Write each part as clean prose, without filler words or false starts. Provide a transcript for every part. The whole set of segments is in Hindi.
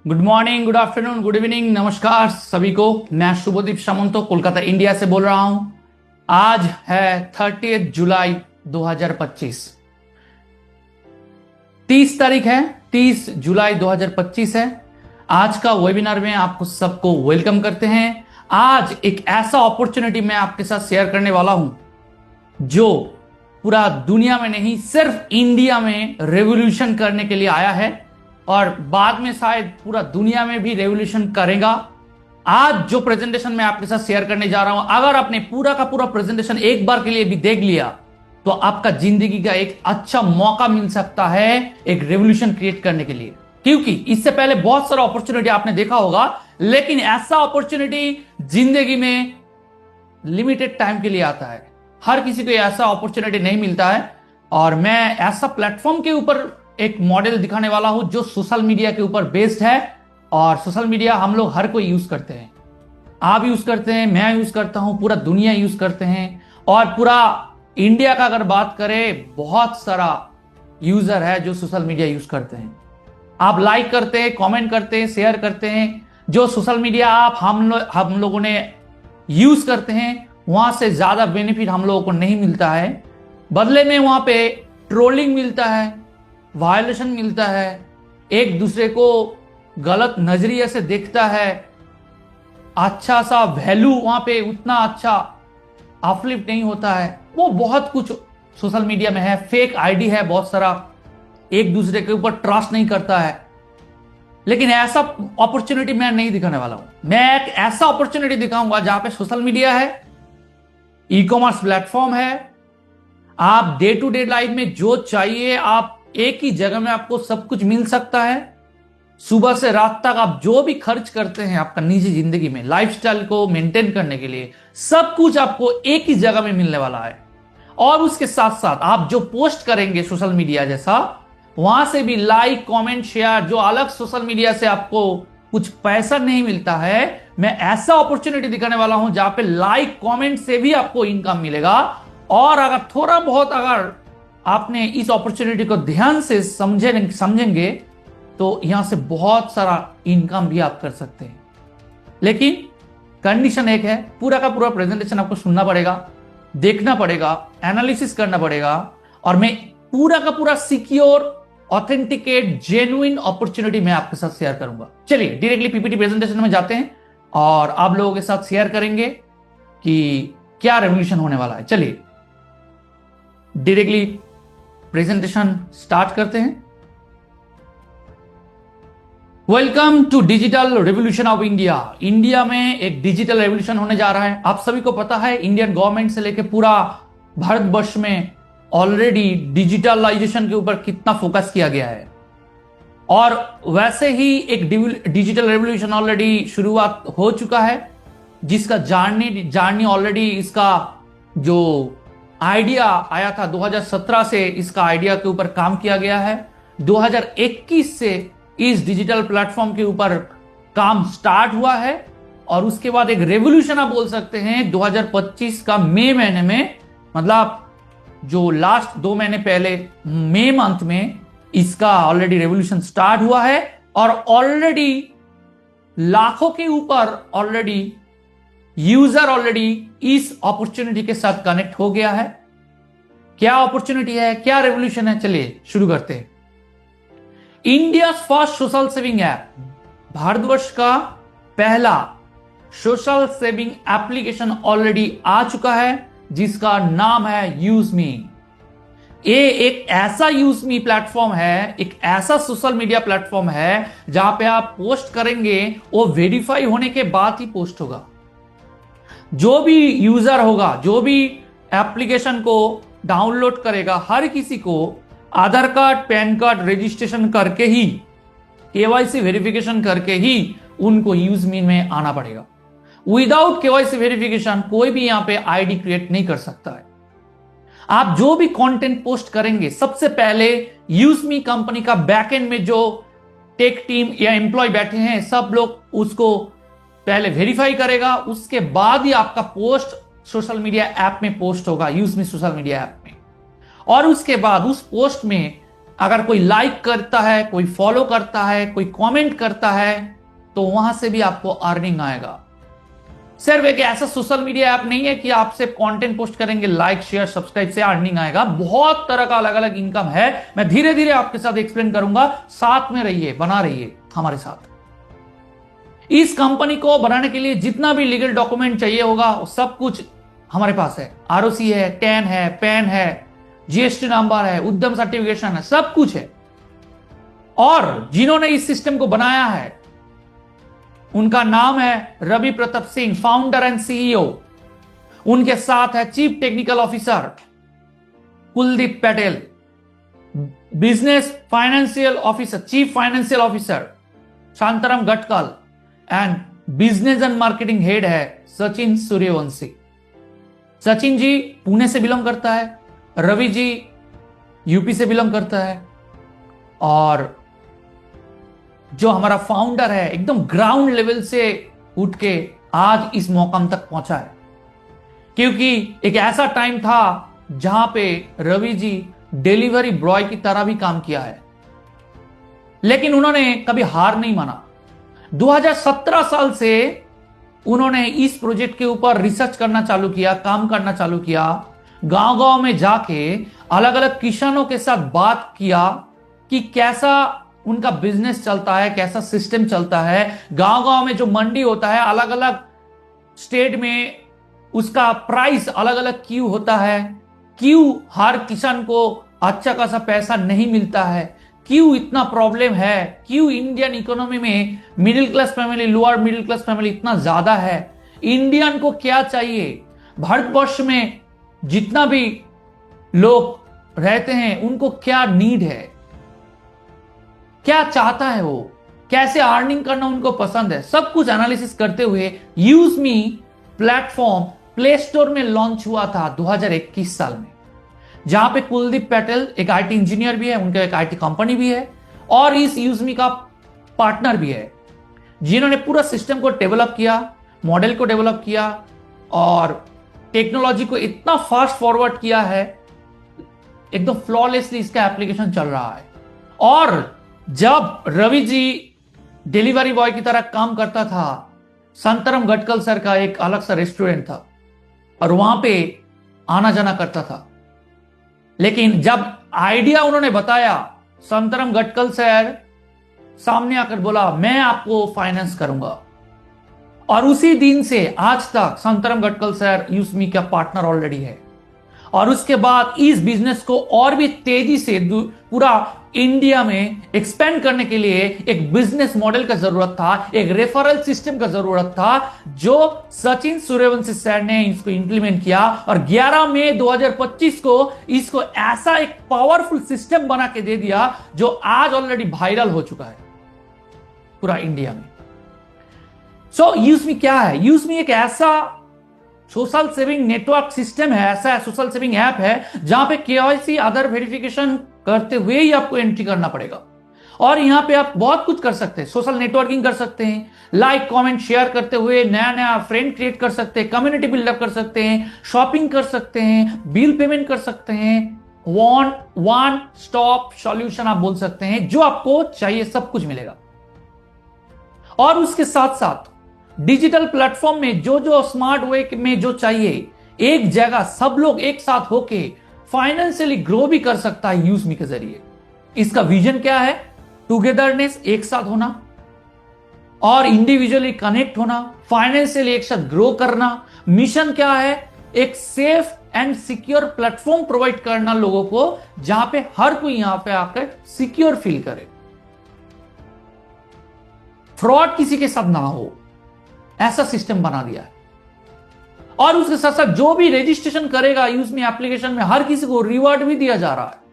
Good morning, good afternoon, good evening, नमस्कार सभी को। मैं शुभदीप सामंतो कोलकाता इंडिया से बोल रहा हूं। आज है 30 जुलाई 2025। 30 तारीख है, 30 जुलाई 2025 है। आज का वेबिनार में आपको सबको वेलकम करते हैं। आज एक ऐसा अपॉर्चुनिटी मैं आपके साथ शेयर करने वाला हूं जो पूरा दुनिया में नहीं, सिर्फ इंडिया में रेवोल्यूशन करने के लिए आया है और बाद में शायद पूरा दुनिया में भी रेवोल्यूशन करेगा। आज जो प्रेजेंटेशन मैं आपके साथ शेयर करने जा रहा हूं, अगर आपने पूरा का पूरा प्रेजेंटेशन एक बार के लिए भी देख लिया तो आपका जिंदगी का एक अच्छा मौका मिल सकता है एक रेवोल्यूशन क्रिएट करने के लिए। क्योंकि इससे पहले बहुत सारा अपॉर्चुनिटी आपने देखा होगा, लेकिन ऐसा अपॉर्चुनिटी जिंदगी में लिमिटेड टाइम के लिए आता है। हर किसी को ऐसा अपॉर्चुनिटी नहीं मिलता है और मैं ऐसा प्लेटफॉर्म के ऊपर एक मॉडल दिखाने वाला हूं जो सोशल मीडिया के ऊपर बेस्ड है। और सोशल मीडिया हम लोग हर कोई यूज करते हैं, आप यूज करते हैं, मैं यूज करता हूं, पूरा दुनिया यूज करते हैं। और पूरा इंडिया का अगर बात करें, बहुत सारा यूजर है जो सोशल मीडिया यूज करते हैं। आप लाइक करते हैं, कमेंट करते हैं, शेयर करते हैं। जो सोशल मीडिया आप हम लोगों ने यूज करते हैं, वहां से ज्यादा बेनिफिट हम लोगों को नहीं मिलता है। बदले में वहां पे ट्रोलिंग मिलता है, वायलेशन मिलता है, एक दूसरे को गलत नजरिए से देखता है। अच्छा सा वैल्यू वहां पे उतना अच्छा अपलिफ्ट नहीं होता है। वो बहुत कुछ सोशल मीडिया में है, फेक आईडी है बहुत सारा, एक दूसरे के ऊपर ट्रस्ट नहीं करता है। लेकिन ऐसा अपॉर्चुनिटी मैं नहीं दिखाने वाला हूं। मैं एक ऐसा अपॉर्चुनिटी दिखाऊंगा जहां पे सोशल मीडिया है, ई कॉमर्स प्लेटफॉर्म है, आप डे टू डे लाइफ में जो चाहिए आप एक ही जगह में आपको सब कुछ मिल सकता है। सुबह से रात तक आप जो भी खर्च करते हैं आपका निजी जिंदगी में, लाइफस्टाइल को मेंटेन करने के लिए, सब कुछ आपको एक ही जगह में मिलने वाला है। और उसके साथ साथ आप जो पोस्ट करेंगे सोशल मीडिया जैसा, वहां से भी लाइक, कमेंट, शेयर, जो अलग सोशल मीडिया से आपको कुछ पैसा नहीं मिलता है, मैं ऐसा अपॉर्चुनिटी दिखाने वाला हूं जहां पे लाइक, कमेंट से भी आपको इनकम मिलेगा। और अगर थोड़ा बहुत अगर आपने इस अपॉर्चुनिटी को ध्यान से समझेंगे तो यहां से बहुत सारा इनकम भी आप कर सकते हैं। लेकिन कंडीशन एक है, पूरा का पूरा प्रेजेंटेशन आपको सुनना पड़ेगा, देखना पड़ेगा, एनालिसिस करना पड़ेगा। और मैं पूरा का पूरा सिक्योर, ऑथेंटिकेट, जेन्युइन अपॉर्चुनिटी मैं आपके साथ शेयर करूंगा। चलिए डायरेक्टली पीपीटी प्रेजेंटेशन में जाते हैं और आप लोगों के साथ शेयर करेंगे कि क्या रेवोल्यूशन होने वाला है। चलिए डायरेक्टली प्रेजेंटेशन स्टार्ट करते हैं। Welcome to digital revolution of India. India में एक डिजिटल रेवोल्यूशन होने जा रहा है। आप सभी को पता है, इंडियन गवर्नमेंट से लेकर पूरा भारतवर्ष में ऑलरेडी डिजिटलाइजेशन के ऊपर कितना फोकस किया गया है। और वैसे ही एक डिजिटल रेवोल्यूशन ऑलरेडी शुरुआत हो चुका है, जिसका जर्नी ऑलरेडी, इसका जो आइडिया आया था 2017 से, इसका आइडिया के ऊपर काम किया गया है। 2021 से इस डिजिटल प्लेटफॉर्म के ऊपर काम स्टार्ट हुआ है और उसके बाद एक रेवोल्यूशन आप बोल सकते हैं 2025 का मई महीने में, मतलब जो लास्ट 2 महीने पहले मई मंथ में इसका ऑलरेडी रेवोल्यूशन स्टार्ट हुआ है। और ऑलरेडी लाखों के ऊपर ऑलरेडी यूजर ऑलरेडी इस अपॉर्चुनिटी के साथ कनेक्ट हो गया है। क्या अपॉर्चुनिटी है, क्या रेवोल्यूशन है, चलिए शुरू करते हैं। India first social saving app, Bharatvarsh का पहला सोशल सेविंग एप्लीकेशन ऑलरेडी आ चुका है जिसका नाम है यूजमी। ये एक ऐसा यूजमी प्लेटफॉर्म है, एक ऐसा सोशल मीडिया प्लेटफॉर्म है जहां पे आप पोस्ट करेंगे वो वेरीफाई होने के बाद ही पोस्ट होगा। जो भी यूजर होगा, जो भी एप्लीकेशन को डाउनलोड करेगा, हर किसी को आधार कार्ड, पैन कार्ड रजिस्ट्रेशन करके ही, केवाईसी वेरिफिकेशन करके ही उनको यूजमी में आना पड़ेगा। विदाउट केवाईसी वेरिफिकेशन कोई भी यहां पे आईडी क्रिएट नहीं कर सकता है। आप जो भी कंटेंट पोस्ट करेंगे, सबसे पहले यूजमी कंपनी का बैकएंड में जो टेक टीम या एम्प्लॉय बैठे हैं, सब लोग उसको पहले वेरीफाई करेगा, उसके बाद ही आपका पोस्ट सोशल मीडिया ऐप में पोस्ट होगा, यूजमी सोशल मीडिया ऐप में। और उसके बाद उस पोस्ट में अगर कोई लाइक करता है, कोई फॉलो करता है, कोई कमेंट करता है, तो वहां से भी आपको अर्निंग आएगा। सिर्फ एक ऐसा सोशल मीडिया ऐप नहीं है कि आप सिर्फ कंटेंट पोस्ट करेंगे, लाइक शेयर सब्सक्राइब से अर्निंग आएगा। बहुत तरह का अलग अलग इनकम है, मैं धीरे धीरे आपके साथ एक्सप्लेन करूंगा। साथ में रहिए, बना रहिए हमारे साथ। इस कंपनी को बनाने के लिए जितना भी लीगल डॉक्यूमेंट चाहिए होगा सब कुछ हमारे पास है। आरओसी है, टैन है, पैन है, जीएसटी नंबर है, उद्यम सर्टिफिकेशन है, सब कुछ है। और जिन्होंने इस सिस्टम को बनाया है उनका नाम है Ravi Pratap Singh, founder and CEO. उनके साथ है chief technical officer Kuldeep Patel, business financial officer, chief financial officer Shantaram Gatkal, and business and marketing head है सचिन सूर्यवंशी। सचिन जी पुणे से बिलोंग करता है, रवि जी यूपी से बिलोंग करता है, और जो हमारा फाउंडर है एकदम ग्राउंड लेवल से उठ के आज इस मुकाम तक पहुंचा है। क्योंकि एक ऐसा टाइम था जहां पे रवि जी डिलीवरी बॉय की तरह भी काम किया है, लेकिन उन्होंने कभी हार नहीं माना। 2017 साल से उन्होंने इस प्रोजेक्ट के ऊपर रिसर्च करना चालू किया, काम करना चालू किया। गांव-गांव में जाके अलग अलग किसानों के साथ बात किया कि कैसा उनका बिजनेस चलता है, कैसा सिस्टम चलता है। गांव-गांव में जो मंडी होता है, अलग अलग स्टेट में उसका प्राइस अलग अलग क्यों होता है, क्यों हर किसान को अच्छा खासा पैसा नहीं मिलता है, क्यों इतना प्रॉब्लम है, क्यों इंडियन इकोनॉमी में middle class family, lower middle class family इतना ज्यादा है, इंडियन को क्या चाहिए, भारतवर्ष में जितना भी लोग रहते हैं उनको क्या नीड है, क्या चाहता है वो, कैसे अर्निंग करना उनको पसंद है, सब कुछ एनालिसिस करते हुए use me platform play store में लॉन्च हुआ था 2021 साल में। जहां पे कुलदीप पटेल एक आईटी इंजीनियर भी है, उनका एक आईटी कंपनी भी है और इस यूजमी का पार्टनर भी है, जिन्होंने पूरा सिस्टम को डेवलप किया, मॉडल को डेवलप किया और टेक्नोलॉजी को इतना फास्ट फॉरवर्ड किया है, एकदम फ्लॉलेसली इसका एप्लीकेशन चल रहा है। और जब रवि जी डिलीवरी बॉय की तरह काम करता था, शांताराम गटकल सर का एक अलग सा रेस्टोरेंट था और वहां पे आना जाना करता था। लेकिन जब आइडिया उन्होंने बताया, शांताराम गटकल सर सामने आकर बोला मैं आपको फाइनेंस करूंगा, और उसी दिन से आज तक शांताराम गटकल सर यूजमी का पार्टनर ऑलरेडी है। और उसके बाद इस बिजनेस को और भी तेजी से पूरा इंडिया में एक्सपेंड करने के लिए एक बिजनेस मॉडल का जरूरत था, एक रेफरल सिस्टम का जरूरत था, जो सचिन सूर्यवंशी सर ने इसको इंप्लीमेंट किया। और 11 मई 2025 को इसको ऐसा एक पावरफुल सिस्टम बना के दे दिया जो आज ऑलरेडी वायरल हो चुका है पूरा इंडिया में। सो यूजमी क्या है? यूजमी एक ऐसा सोशल सेविंग नेटवर्क सिस्टम है, ऐसा सोशल सेविंग ऐप है जहां पे केवाईसी अदर वेरिफिकेशन करते हुए ही आपको एंट्री करना पड़ेगा। और यहां पे आप बहुत कुछ कर सकते हैं, सोशल नेटवर्किंग कर सकते हैं, लाइक कमेंट शेयर करते हुए नया नया फ्रेंड क्रिएट कर सकते हैं, कम्युनिटी बिल्डअप कर सकते हैं, शॉपिंग कर सकते हैं, बिल पेमेंट कर सकते हैं, वन स्टॉप सॉल्यूशन आप बोल सकते हैं। जो आपको चाहिए सब कुछ मिलेगा। और उसके साथ साथ डिजिटल प्लेटफॉर्म में जो जो स्मार्ट वे में जो चाहिए, एक जगह सब लोग एक साथ होके फाइनेंशियली ग्रो भी कर सकता है यूजमी के जरिए। इसका विजन क्या है? टुगेदरनेस, एक साथ होना और इंडिविजुअली कनेक्ट होना, फाइनेंशियली एक साथ ग्रो करना। मिशन क्या है? एक safe and secure platform provide करना लोगों को, जहां पे हर कोई यहां पे आकर सिक्योर फील करे, फ्रॉड किसी के साथ ना हो, ऐसा सिस्टम बना दिया है। और उसके साथ साथ जो भी रजिस्ट्रेशन करेगा यूजमी एप्लीकेशन में, हर किसी को रिवॉर्ड भी दिया जा रहा है।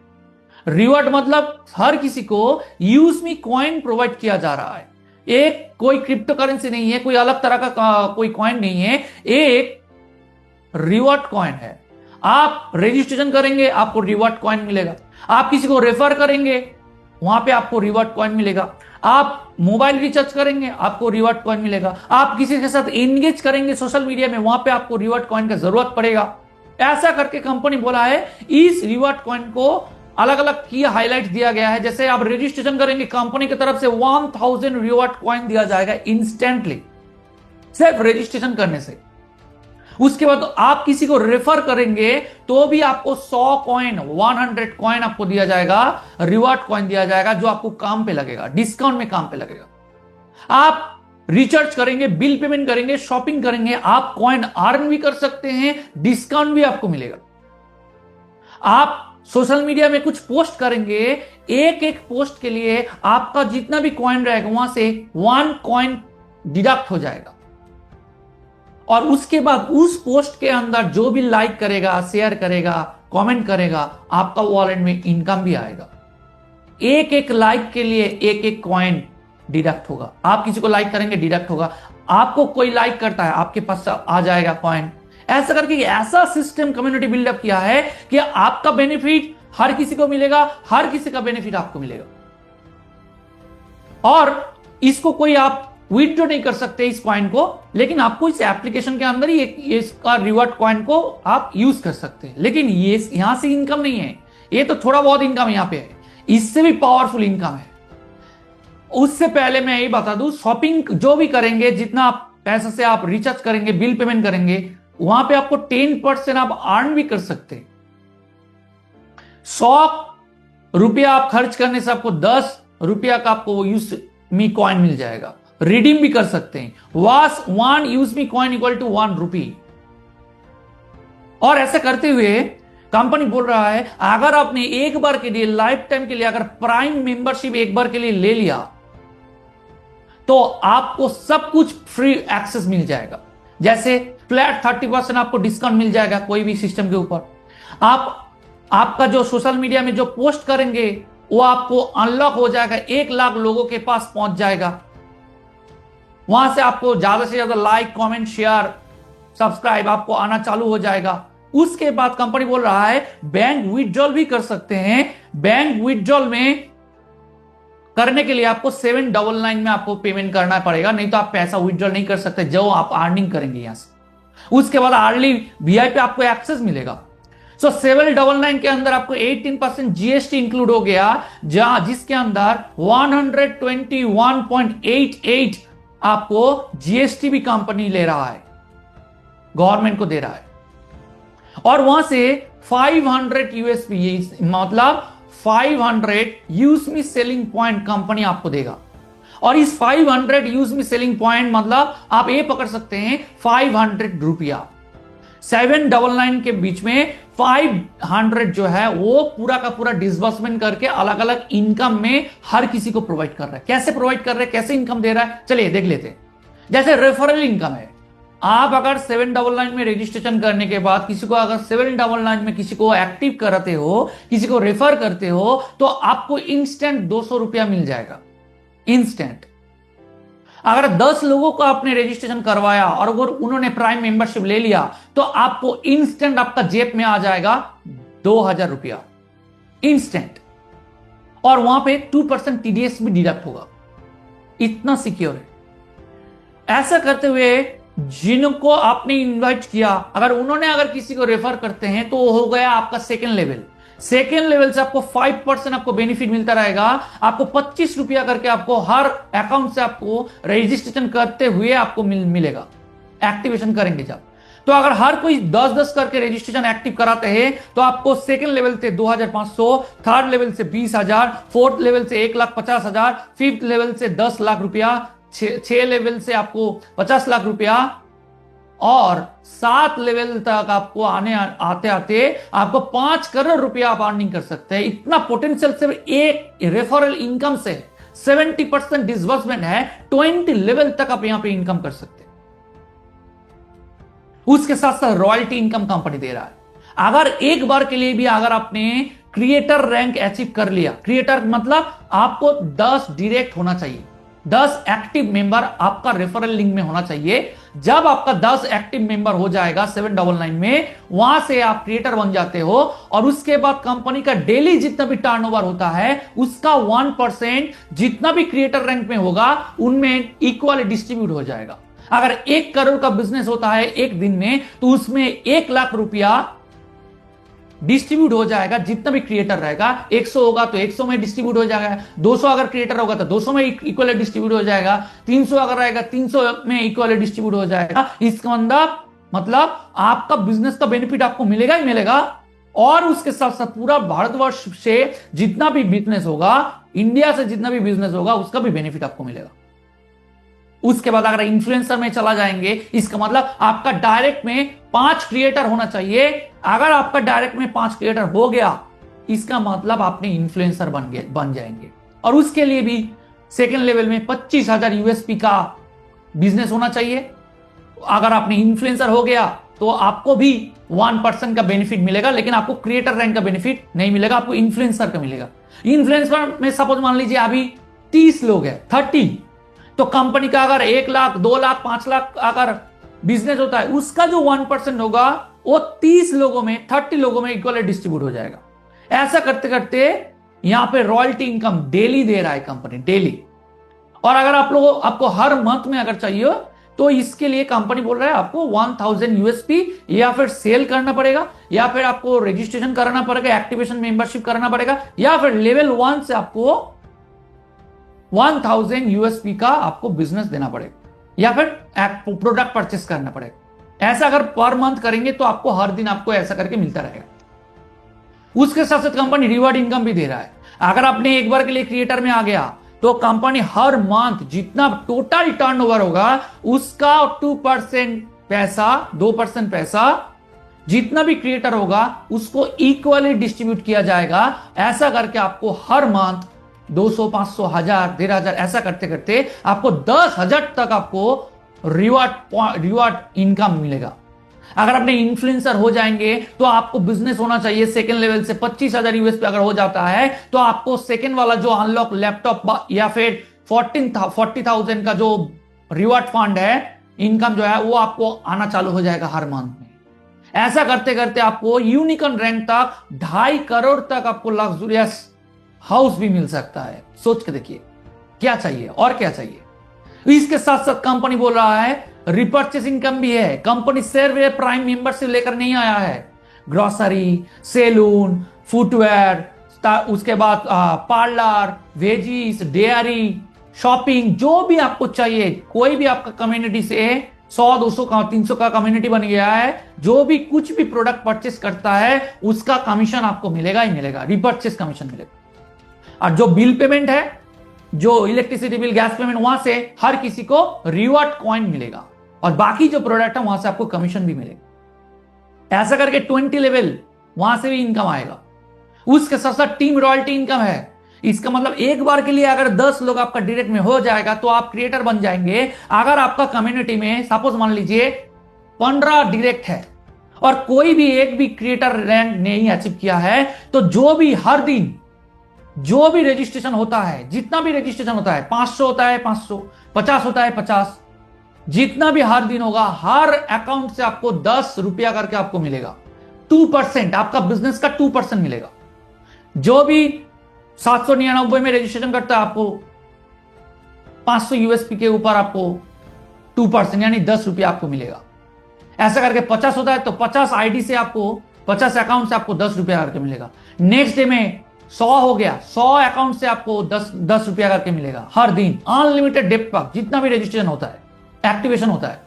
रिवॉर्ड मतलब हर किसी को यूजमी कॉइन प्रोवाइड किया जा रहा है। एक कोई क्रिप्टो करेंसी नहीं है, कोई अलग तरह का कोई कॉइन नहीं है, एक रिवॉर्ड कॉइन है। आप रजिस्ट्रेशन करेंगे आपको रिवॉर्ड कॉइन मिलेगा, आप किसी को रेफर करेंगे वहां पे आपको रिवॉर्ड कॉइन मिलेगा, आप मोबाइल रिचार्ज करेंगे आपको रिवॉर्ड कॉइन मिलेगा, आप किसी के साथ एंगेज करेंगे सोशल मीडिया में, वहां पे आपको रिवॉर्ड कॉइन का जरूरत पड़ेगा। ऐसा करके कंपनी बोला है इस रिवॉर्ड कॉइन को अलग अलग की हाईलाइट दिया गया है। जैसे आप रजिस्ट्रेशन करेंगे, कंपनी की तरफ से 1000 रिवॉर्ड कॉइन दिया जाएगा इंस्टेंटली, सिर्फ रजिस्ट्रेशन करने से। उसके बाद आप किसी को रेफर करेंगे तो भी आपको 100 कॉइन, 100 कॉइन आपको दिया जाएगा, रिवॉर्ड कॉइन दिया जाएगा, जो आपको काम पे लगेगा, डिस्काउंट में काम पे लगेगा। आप रिचार्ज करेंगे, बिल पेमेंट करेंगे, शॉपिंग करेंगे, आप कॉइन अर्न भी कर सकते हैं, डिस्काउंट भी आपको मिलेगा। आप सोशल मीडिया में कुछ पोस्ट करेंगे, एक एक पोस्ट के लिए आपका जितना भी कॉइन रहेगा वहां से 1 कॉइन डिडक्ट हो जाएगा। और उसके बाद उस पोस्ट के अंदर जो भी लाइक करेगा, शेयर करेगा, कमेंट करेगा, आपका वॉलेट में इनकम भी आएगा। एक एक लाइक के लिए एक एक कॉइन डिडक्ट होगा। आप किसी को लाइक करेंगे, डिडक्ट होगा। आपको कोई लाइक करता है, आपके पास आ जाएगा कॉइन। ऐसा करके ऐसा सिस्टम कम्युनिटी बिल्डअप किया है कि आपका बेनिफिट हर किसी को मिलेगा, हर किसी का बेनिफिट आपको मिलेगा। और इसको कोई आप विथड्रॉ नहीं कर सकते इस कॉइन को, लेकिन आपको इस एप्लीकेशन के अंदर ही इसका रिवॉर्ड कॉइन को आप यूज कर सकते हैं। लेकिन ये यहां से इनकम नहीं है, ये तो थोड़ा बहुत इनकम यहां पे है, इससे भी पावरफुल इनकम है। उससे पहले मैं यही बता दूं, शॉपिंग जो भी करेंगे, जितना आप पैसे से आप रिचार्ज करेंगे, बिल पेमेंट करेंगे, वहां पे आपको 10% आप अर्न भी कर सकते हैं। 100 रुपया आप खर्च करने से आपको 10 रुपया का आपको यूज मी कॉइन मिल जाएगा। रिडीम भी कर सकते हैं। Was 1 use me coin equal to 1 rupee. और ऐसा करते हुए कंपनी बोल रहा है, अगर आपने एक बार के लिए, लाइफ टाइम के लिए अगर प्राइम मेंबरशिप एक बार के लिए ले लिया तो आपको सब कुछ फ्री एक्सेस मिल जाएगा। जैसे फ्लैट 30% आपको डिस्काउंट मिल जाएगा कोई भी सिस्टम के ऊपर। आपका जो सोशल मीडिया में जो पोस्ट करेंगे वो आपको अनलॉक हो जाएगा, 1 लाख लोगों के पास पहुंच जाएगा। वहां से आपको ज्यादा से ज्यादा लाइक, कमेंट, शेयर, सब्सक्राइब आपको आना चालू हो जाएगा। उसके बाद कंपनी बोल रहा है बैंक विथड्रॉल भी कर सकते हैं। बैंक विथड्रॉल में करने के लिए आपको 799 में आपको पेमेंट करना पड़ेगा, नहीं तो आप पैसा विथड्रॉल नहीं कर सकते जो आप अर्निंग करेंगे यहां से। उसके बाद अर्ली वीआईपी आपको एक्सेस मिलेगा। 799 के अंदर आपको 18% जीएसटी इंक्लूड हो गया, जिसके अंदर 121.88 आपको जीएसटी भी कंपनी ले रहा है, गवर्नमेंट को दे रहा है। और वहां से 500 यूएसपी, मतलब 500 use me selling point company आपको देगा। और इस 500 यूज मी सेलिंग पॉइंट मतलब आप ये पकड़ सकते हैं 500 रुपया। 799 के बीच में 500 जो है वो पूरा का पूरा डिसबर्समेंट करके अलग अलग इनकम में हर किसी को प्रोवाइड कर रहा है। कैसे प्रोवाइड कर रहा है, कैसे इनकम दे रहा है, चलिए देख लेते हैं। जैसे रेफरल इनकम है, आप अगर 799 में रजिस्ट्रेशन करने के बाद किसी को अगर 799 में किसी को एक्टिव कराते हो, किसी को रेफर करते हो, तो आपको इंस्टेंट 200 रुपया मिल जाएगा, इंस्टेंट। अगर 10 लोगों को आपने रजिस्ट्रेशन करवाया और अगर उन्होंने प्राइम मेंबरशिप ले लिया तो आपको इंस्टेंट आपका जेब में आ जाएगा 2000 रुपया, इंस्टेंट। और वहां पे 2% टीडीएस भी डिडक्ट होगा। इतना सिक्योर है। ऐसा करते हुए जिनको आपने इनवाइट किया, अगर उन्होंने अगर किसी को रेफर करते हैं तो हो गया आपका सेकेंड लेवल। सेकेंड लेवल से आपको 5% आपको बेनिफिट मिलता रहेगा। आपको 25 रुपया करके आपको हर अकाउंट से आपको रजिस्ट्रेशन करते हुए आपको मिलेगा, एक्टिवेशन करेंगे जब। तो अगर हर कोई 10-10 करके रजिस्ट्रेशन एक्टिव कराते हैं तो आपको सेकेंड लेवल से 2500, थर्ड लेवल से 20,000, फोर्थ लेवल से 1,50,000, फिफ्थ लेवल से 10 लाख रुपया, 6 लेवल से आपको 50 लाख रुपया, और 7 लेवल तक आपको आते आते आपको 5 करोड़ रुपया आप अर्निंग कर सकते हैं। इतना पोटेंशियल सिर्फ एक रेफरल इनकम से 70% डिसबर्समेंट है, 20 लेवल तक आप यहां पे इनकम कर सकते हैं। उसके साथ साथ रॉयल्टी इनकम कंपनी दे रहा है। अगर एक बार के लिए भी अगर आपने क्रिएटर रैंक अचीव कर लिया, क्रिएटर मतलब आपको 10 डायरेक्ट होना चाहिए, 10 एक्टिव मेंबर आपका रेफरल लिंक में होना चाहिए। जब आपका 10 एक्टिव मेंबर हो जाएगा 799 में, वहां से आप क्रिएटर बन जाते हो और उसके बाद कंपनी का डेली जितना भी टर्नओवर होता है उसका 1% जितना भी क्रिएटर रैंक में होगा उनमें इक्वली डिस्ट्रीब्यूट हो जाएगा। अगर 1 करोड़ का बिजनेस होता है एक दिन में तो उसमें 1 लाख रुपया डिस्ट्रीब्यूट हो जाएगा। जितना भी क्रिएटर रहेगा, 100 होगा तो 100 में डिस्ट्रीब्यूट हो जाएगा, 200 अगर क्रिएटर होगा तो 200 में इक्वली डिस्ट्रीब्यूट हो जाएगा, 300 अगर रहेगा 300 में इक्वली डिस्ट्रीब्यूट हो जाएगा। इसका मतलब आपका बिजनेस का बेनिफिट आपको मिलेगा ही मिलेगा। और उसके साथ साथ पूरा भारतवर्ष से जितना भी बिजनेस होगा, इंडिया से जितना भी बिजनेस होगा, उसका भी बेनिफिट आपको मिलेगा। उसके बाद अगर इन्फ्लुएंसर में चला जाएंगे, इसका मतलब आपका डायरेक्ट में 5 क्रिएटर होना चाहिए। अगर आपका डायरेक्ट में 5 क्रिएटर हो गया, इसका मतलब आपने इन्फ्लुएंसर बन जाएंगे। और उसके लिए भी सेकेंड लेवल में 25,000 यूएसपी का बिजनेस होना चाहिए। अगर आपने इन्फ्लुएंसर हो गया तो आपको भी 1% का बेनिफिट मिलेगा, लेकिन आपको क्रिएटर रैंक का बेनिफिट नहीं मिलेगा, आपको इन्फ्लुएंसर का मिलेगा। इन्फ्लुएंसर में सपोज मान लीजिए अभी 30 लोग हैं, 30, तो कंपनी का अगर 1 लाख, 2 लाख, 5 लाख अगर बिजनेस होता है, उसका जो 1% होगा वो 30 लोगों में, 30 लोगों में इक्वली डिस्ट्रीब्यूट हो जाएगा। ऐसा करते करते यहां पे रॉयल्टी इनकम डेली दे रहा है कंपनी, डेली। और अगर आपको हर मंथ में अगर चाहिए तो इसके लिए कंपनी बोल रहा है आपको 1000 यूएसपी या फिर सेल करना पड़ेगा, या फिर आपको रजिस्ट्रेशन कराना पड़ेगा, एक्टिवेशन मेंबरशिप करना पड़ेगा, या फिर लेवल 1 से आपको 1000 यूएसपी का आपको बिजनेस देना पड़ेगा, या फिर प्रोडक्ट परचेस करना पड़ेगा। ऐसा अगर पर मंथ करेंगे तो आपको हर दिन आपको ऐसा करके मिलता रहेगा। उसके साथ साथ कंपनी रिवॉर्ड इनकम भी दे रहा है। अगर आपने एक बार के लिए क्रिएटर में आ गया तो कंपनी हर मंथ जितना टोटल टर्नओवर होगा उसका 2% पैसा, 2% पैसा जितना भी क्रिएटर होगा उसको इक्वली डिस्ट्रीब्यूट किया जाएगा। ऐसा करके आपको हर मंथ 200, 500, 1000, 1500 ऐसा करते करते आपको 10,000 तक आपको रिवॉर्ड इनकम मिलेगा। अगर अपने इन्फ्लुएंसर हो जाएंगे तो आपको बिजनेस होना चाहिए सेकंड लेवल से 25,000 यूएस पे अगर हो जाता है तो आपको सेकंड वाला जो अनलॉक लैपटॉप या फिर 40,000 का जो रिवॉर्ड फंड है, इनकम जो है वो आपको आना चालू हो जाएगा हर मंथ में। ऐसा करते करते आपको यूनिकॉर्न रैंक तक 2.5 करोड़ तक आपको लग्जरियस हाउस भी मिल सकता है। सोच के देखिए क्या चाहिए और क्या चाहिए। इसके साथ साथ कंपनी बोल रहा है रिपर्चेस इनकम भी है। कंपनी सिर्फ प्राइम मेंबरशिप लेकर नहीं आया है, ग्रोसरी, सैलून, फुटवेयर, उसके बाद पार्लर, वेजीज, डेयरी, शॉपिंग, जो भी आपको चाहिए, कोई भी आपका कम्युनिटी से 100, 200 का, 300 का कम्युनिटी बन गया है, जो भी कुछ भी प्रोडक्ट परचेस करता है उसका कमीशन आपको मिलेगा ही मिलेगा, रिपर्चेस कमीशन मिलेगा। और जो बिल पेमेंट है, जो इलेक्ट्रिसिटी बिल, गैस पेमेंट, वहां से हर किसी को रिवॉर्ड कॉइन मिलेगा और बाकी जो प्रोडक्ट है वहां से आपको कमीशन भी मिलेगा। ऐसा करके 20 लेवल वहां से भी इनकम आएगा। उसके साथ साथ टीम रॉयल्टी इनकम है। इसका मतलब एक बार के लिए अगर 10 लोग आपका डायरेक्ट में हो जाएगा तो आप क्रिएटर बन जाएंगे। अगर आपका कम्युनिटी में सपोज मान लीजिए 15 डायरेक्ट है और कोई भी एक भी क्रिएटर रैंक नहीं अचीव किया है, तो जो भी हर दिन जो भी रजिस्ट्रेशन होता है, जितना भी रजिस्ट्रेशन होता है, 500 होता है 500, 50 होता है 50, जितना भी हर दिन होगा, हर अकाउंट से आपको 10 रुपया करके आपको मिलेगा। 2% आपका बिजनेस का 2% मिलेगा। जो भी 799 में रजिस्ट्रेशन करता है आपको 500 यूएसपी के ऊपर आपको 2% यानी 10 रुपया आपको मिलेगा। ऐसा करके 50 होता है तो 50 आईडी से आपको, 50 अकाउंट से आपको 10 रुपया करके मिलेगा। नेक्स्ट डे में 100 हो गया, 100 अकाउंट से आपको 10 रुपया करके मिलेगा हर दिन, अनलिमिटेड डेप्थ पर जितना भी रजिस्ट्रेशन होता है, एक्टिवेशन होता है।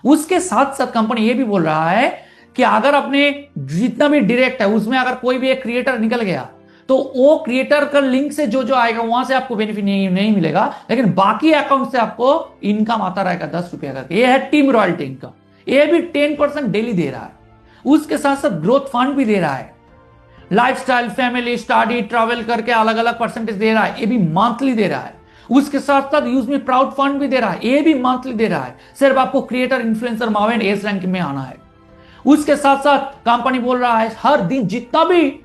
उसके साथ साथ कंपनी ये भी बोल रहा है कि अगर अपने जितना भी डायरेक्ट है उसमें अगर कोई भी एक क्रिएटर निकल गया तो वो क्रिएटर का लिंक से जो जो आएगा वहां से आपको बेनिफिट नहीं मिलेगा, लेकिन बाकी अकाउंट से आपको इनकम आता रहेगा 10 रुपया करके। ये है टीम रॉयल्टी इनकम। ये भी 10% डेली दे रहा है। उसके साथ साथ ग्रोथ फंड भी दे रहा है। लाइफस्टाइल, फैमिली, स्टडी, ट्रैवल करके अलग अलग परसेंटेज दे रहा है, ये भी मंथली दे रहा है। उसके साथ साथ यूज में प्राउड फंड भी दे रहा है, ये भी मंथली दे रहा है। सिर्फ आपको क्रिएटर, इन्फ्लुएंसर, मावेंट, एस रैंक में आना है। उसके साथ साथ कंपनी बोल रहा है हर दिन जितना भी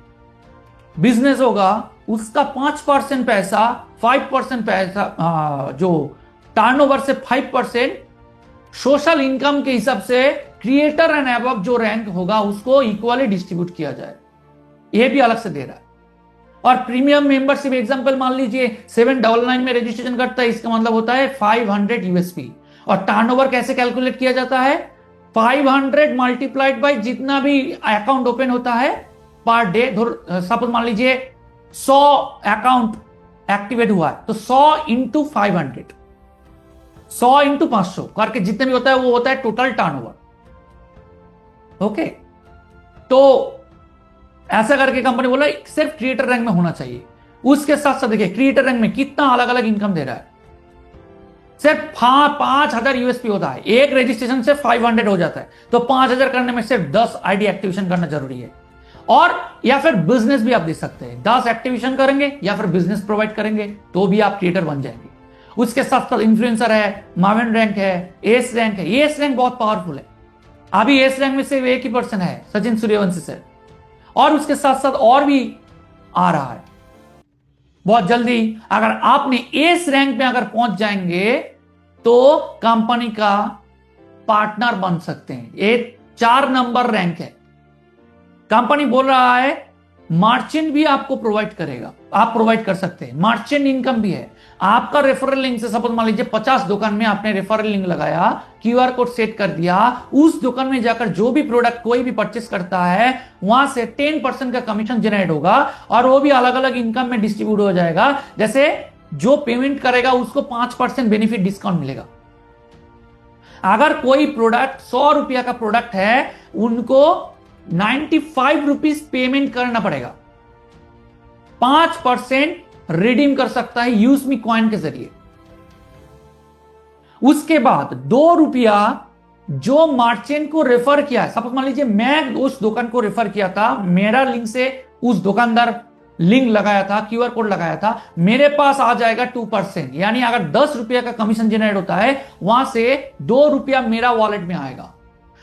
बिजनेस होगा उसका 5% पैसा, 5% पैसा, जो टर्नओवर से 5% सोशल इनकम के हिसाब से क्रिएटर एंड अबव जो रैंक होगा उसको इक्वली डिस्ट्रीब्यूट किया जाए, यह भी अलग से दे रहा है। और प्रीमियम मेंबरशिप एग्जांपल मान लीजिए 799 में रजिस्ट्रेशन करता है, इसका मतलब होता है 500 यूएसपी। और टर्नओवर कैसे कैलकुलेट किया जाता है? 500 मल्टीप्लाइड बाय जितना भी अकाउंट ओपन होता है पर डे, सपोज मान लीजिए 100 अकाउंट एक्टिवेट हुआ है, तो 100 इंटू 500, 100 इंटू 500 करके जितने भी होता है वो होता है टोटल टर्नओवर। ओके, तो ऐसा करके कंपनी बोला सिर्फ क्रिएटर रैंक में होना चाहिए। उसके साथ साथ देखिए क्रिएटर रैंक में कितना अलग अलग इनकम दे रहा है। सिर्फ 5,000 यूएसपी होता है, एक रजिस्ट्रेशन से 500 हो जाता है, तो 5,000 करने में सिर्फ 10 आईडी एक्टिवेशन करना जरूरी है। और या फिर बिजनेस भी आप दे सकते हैं, 10 एक्टिवेशन करेंगे या फिर बिजनेस प्रोवाइड करेंगे तो भी आप क्रिएटर बन जाएंगे। उसके साथ साथ इन्फ्लुएंसर है, मार्वेन रैंक है, एस रैंक है। एस रैंक बहुत पावरफुल है, अभी एस रैंक में सिर्फ एक ही पर्सन है, सचिन सूर्यवंशी से, और उसके साथ साथ और भी आ रहा है बहुत जल्दी। अगर आपने एस रैंक में अगर पहुंच जाएंगे तो कंपनी का पार्टनर बन सकते हैं। ये 4 नंबर रैंक है। कंपनी बोल रहा है मार्जिन भी आपको प्रोवाइड करेगा, आप प्रोवाइड कर सकते हैं, मार्जिन इनकम भी है। आपका रेफरल लिंक से सपोज मान लीजिए 50 दुकान में आपने रेफरल लिंक लगाया, क्यूआर कोड सेट कर दिया, उस दुकान में जाकर जो भी प्रोडक्ट कोई भी परचेस करता है वहां से 10% का कमीशन जनरेट होगा और वो भी अलग अलग इनकम में डिस्ट्रीब्यूट हो जाएगा। जैसे जो पेमेंट करेगा उसको 5% बेनिफिट डिस्काउंट मिलेगा। अगर कोई प्रोडक्ट 100 रुपया का प्रोडक्ट है, उनको 95 रुपीज पेमेंट करना पड़ेगा, 5% रिडीम कर सकता है यूज मी कॉइन के जरिए। उसके बाद 2 रुपया जो मार्चेंट को रेफर किया है, सपोज मान लीजिए मैं उस दुकान को रेफर किया था, मेरा लिंक से उस दुकानदार लिंक लगाया था, क्यूआर कोड लगाया था, मेरे पास आ जाएगा 2%। यानी अगर 10 रुपया का कमीशन जनरेट होता है, वहां से 2 रुपया मेरा वॉलेट में आएगा।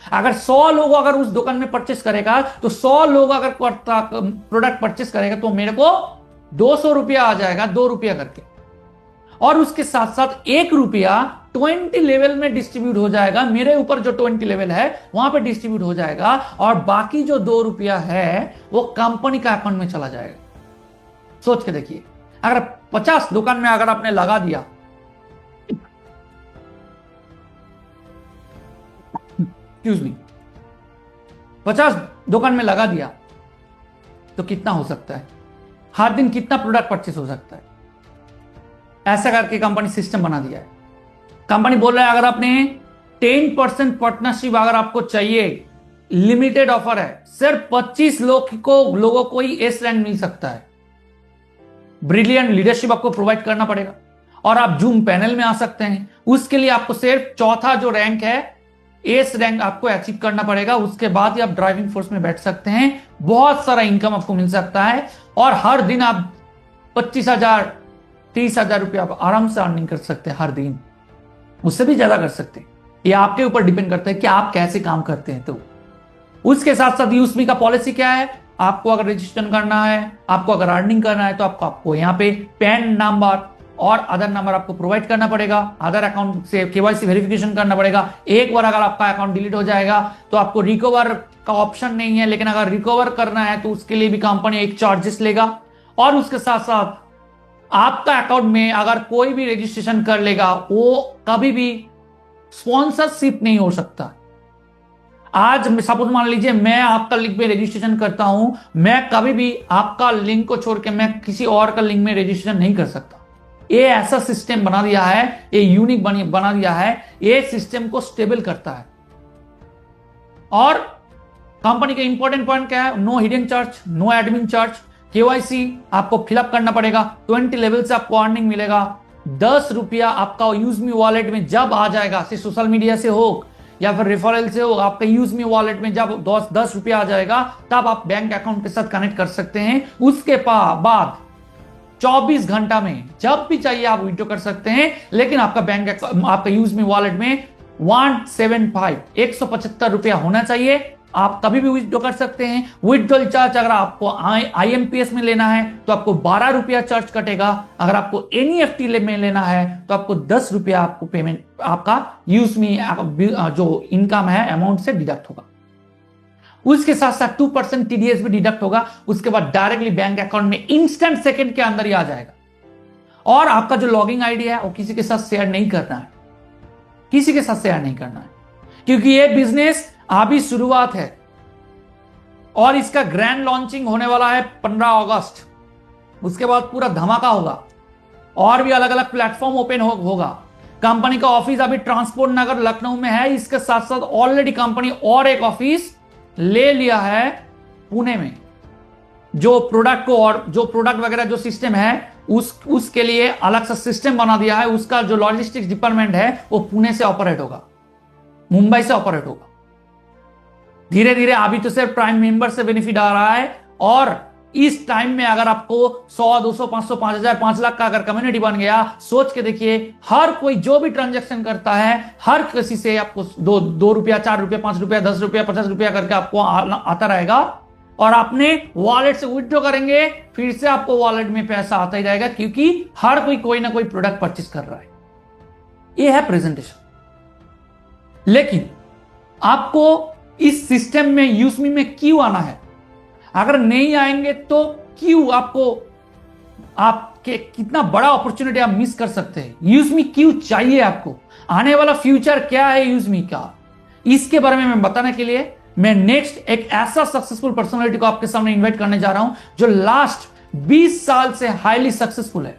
अगर 100 लोग अगर उस दुकान में परचेस करेगा, तो 100 लोग अगर प्रोडक्ट परचेस करेगा तो मेरे को 200 रुपया आ जाएगा, 2 रुपया करके। और उसके साथ साथ 1 रुपया 20 लेवल में डिस्ट्रीब्यूट हो जाएगा, मेरे ऊपर जो 20 लेवल है वहां पे डिस्ट्रीब्यूट हो जाएगा, और बाकी जो 2 रुपया है वो कंपनी का अकाउंट में चला जाएगा। सोच के देखिए, अगर 50 दुकान में अगर आपने लगा दिया, एक्सक्यूज मी, 50 दुकान में लगा दिया तो कितना हो सकता है, हर दिन कितना प्रोडक्ट परचेस हो सकता है। ऐसा करके कंपनी सिस्टम बना दिया है। कंपनी बोल रहा है अगर आपने 10% पार्टनरशिप अगर आपको चाहिए, लिमिटेड ऑफर है, सिर्फ 25 लोगों को ही एस रैंक मिल सकता है। ब्रिलियंट लीडरशिप आपको प्रोवाइड करना पड़ेगा और आप जूम पैनल में आ सकते हैं। उसके लिए आपको सिर्फ चौथा जो रैंक है, एस रैंक आपको अचीव करना पड़ेगा। उसके बाद ही आप ड्राइविंग फोर्स में बैठ सकते हैं। बहुत सारा इनकम आपको मिल सकता है और हर दिन आप 25,000 30,000 रुपया आप आराम से अर्निंग कर सकते हैं हर दिन, उससे भी ज्यादा कर सकते हैं। ये आपके ऊपर डिपेंड करता है कि आप कैसे काम करते हैं। तो उसके साथ साथ यूसमी का पॉलिसी क्या है, आपको अगर रजिस्ट्रेशन करना है, आपको अगर अर्निंग करना है, तो आपको यहाँ पे पैन नंबर और आधार नंबर आपको प्रोवाइड करना पड़ेगा। आधार अकाउंट से केवाईसी वेरिफिकेशन करना पड़ेगा। एक बार अगर आपका अकाउंट डिलीट हो जाएगा तो आपको रिकवर का ऑप्शन नहीं है, लेकिन अगर रिकवर करना है तो उसके लिए भी कंपनी एक चार्जेस लेगा। और उसके साथ साथ आपका अकाउंट में अगर कोई भी रजिस्ट्रेशन कर लेगा, वो कभी भी स्पॉन्सरशिप नहीं हो सकता। आज सपोज मान लीजिए मैं आपका लिंक में रजिस्ट्रेशन करता हूं, मैं कभी भी आपका लिंक को छोड़ के मैं किसी और का लिंक में रजिस्ट्रेशन नहीं कर सकता। ये ऐसा सिस्टम बना दिया है, ये यूनिक बना दिया है, ये सिस्टम को स्टेबल करता है। और कंपनी का इंपॉर्टेंट पॉइंट क्या है, no hidden charge, no admin charge. KYC आपको फिलअप करना पड़ेगा, 20 लेवल से आपको अर्निंग मिलेगा। 10 रुपया आपका यूज मी वॉलेट में जब आ जाएगा, सोशल मीडिया से हो या फिर रेफरल से हो, आपका यूज मी वॉलेट में जब 10 रुपया आ जाएगा, तब आप बैंक अकाउंट के साथ कनेक्ट कर सकते हैं। उसके बाद 24 घंटा में जब भी चाहिए आप विड्रॉ कर सकते हैं। लेकिन आपका बैंक आपका यूज मी वॉलेट में 175 रुपया होना चाहिए। आप कभी भी विड्रॉ कर सकते हैं। विड्रॉल चार्ज अगर आपको आईएमपीएस में लेना है तो आपको 12 रुपया चार्ज कटेगा। अगर आपको एनईएफटी में लेना है तो आपको 10 रुपया आपको पेमेंट आपका यूज मी जो इनकम है अमाउंट से डिडक्ट होगा। उसके साथ साथ 2% टीडीएस भी डिडक्ट होगा। उसके बाद डायरेक्टली बैंक अकाउंट में इंस्टेंट सेकंड के अंदर ही आ जाएगा। और आपका जो लॉगिंग आईडी है वो किसी के साथ शेयर नहीं करना है, किसी के साथ शेयर नहीं करना है, क्योंकि ये बिजनेस अभी शुरुआत है और इसका ग्रैंड लॉन्चिंग होने वाला है 15 अगस्त। उसके बाद पूरा धमाका होगा और भी अलग अलग प्लेटफॉर्म ओपन होगा। कंपनी का ऑफिस अभी ट्रांसपोर्ट नगर लखनऊ में है। इसके साथ साथ ऑलरेडी कंपनी और एक ऑफिस ले लिया है पुणे में। जो प्रोडक्ट वगैरह जो सिस्टम है उसके लिए अलग सा सिस्टम बना दिया है। उसका जो लॉजिस्टिक्स डिपार्टमेंट है वो पुणे से ऑपरेट होगा, मुंबई से ऑपरेट होगा। धीरे धीरे अभी तो सिर्फ प्राइम मेंबर से बेनिफिट आ रहा है, और इस टाइम में अगर आपको 100, 200, 500, 5000, 5 लाख का अगर कम्युनिटी बन गया, सोच के देखिए, हर कोई जो भी ट्रांजैक्शन करता है हर किसी से आपको 2 रुपया, 4 रुपया, 5 रुपया, 10 रुपया, 50 रुपया करके आपको आता रहेगा, और आपने वॉलेट से विथड्रॉ करेंगे, फिर से आपको वॉलेट में पैसा आता ही जाएगा, क्योंकि हर कोई ना कोई प्रोडक्ट परचेस कर रहा है। यह है प्रेजेंटेशन। लेकिन आपको इस सिस्टम में यूजमी में क्यों आना है? अगर नहीं आएंगे तो क्यों आपके कितना बड़ा अपॉर्चुनिटी आप मिस कर सकते हैं। यूजमी क्यों चाहिए आपको? आने वाला फ्यूचर क्या है यूजमी का, इसके बारे में मैं बताने के लिए मैं नेक्स्ट एक ऐसा सक्सेसफुल पर्सनालिटी को आपके सामने इनवाइट करने जा रहा हूं जो लास्ट 20 साल से हाईली सक्सेसफुल है।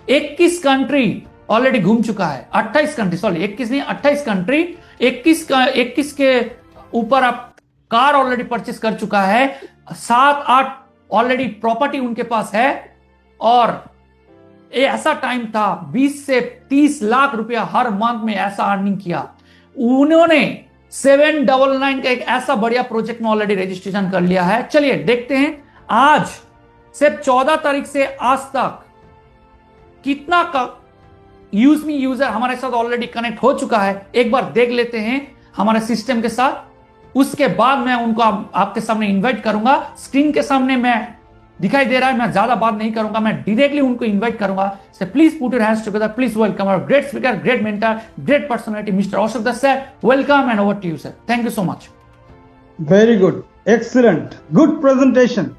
21 कंट्री ऑलरेडी घूम चुका है। 28 कंट्री, सॉरी 21 नहीं, 28 कंट्री, 21 के ऊपर आप कार ऑलरेडी परचेस कर चुका है। 7-8 ऑलरेडी प्रॉपर्टी उनके पास है, और ये ऐसा टाइम था 20 से 30 लाख रुपया हर मंथ में ऐसा अर्निंग किया। उन्होंने 799 का एक ऐसा बढ़िया प्रोजेक्ट में ऑलरेडी रजिस्ट्रेशन कर लिया है। चलिए देखते हैं आज सिर्फ 14 तारीख से आज तक कितना का यूजमी यूजर हमारे साथ ऑलरेडी कनेक्ट हो चुका है। एक बार देख लेते हैं हमारे सिस्टम के साथ, उसके बाद मैं उनको आपके सामने इनवाइट करूंगा। स्क्रीन के सामने मैं दिखाई दे रहा है, मैं ज्यादा बात नहीं करूंगा, मैं डायरेक्टली उनको इनवाइट करूंगा। So please put your hands together, please welcome our great speaker, great mentor, great personality, mister Ashok Dutt sir. Welcome and over to you sir. Thank you so much. Very good, excellent, good presentation,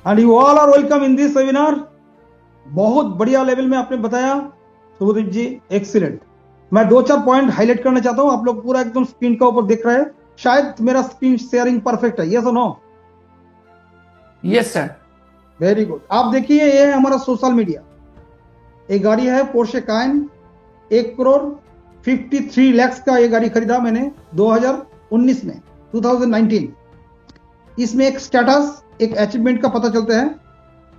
and you all are welcome in this webinar. बहुत बढ़िया लेवल में आपने बताया शुभदीप जी, एक्सीलेंट। मैं 2-4 पॉइंट हाईलाइट करना चाहता हूं। आप लोग पूरा एकदम स्क्रीन का ऊपर देख रहे हैं, शायद मेरा स्क्रीन शेयरिंग परफेक्ट है, यस और no? Yes sir. Very good. आप देखिए, ये है हमारा सोशल मीडिया। एक गाड़ी है पोर्शे कायन, 1,53 लाख का ये गाड़ी खरीदा मैंने 2019 में, 2019। इसमें एक स्टेटस, एक अचीवमेंट का पता चलता है।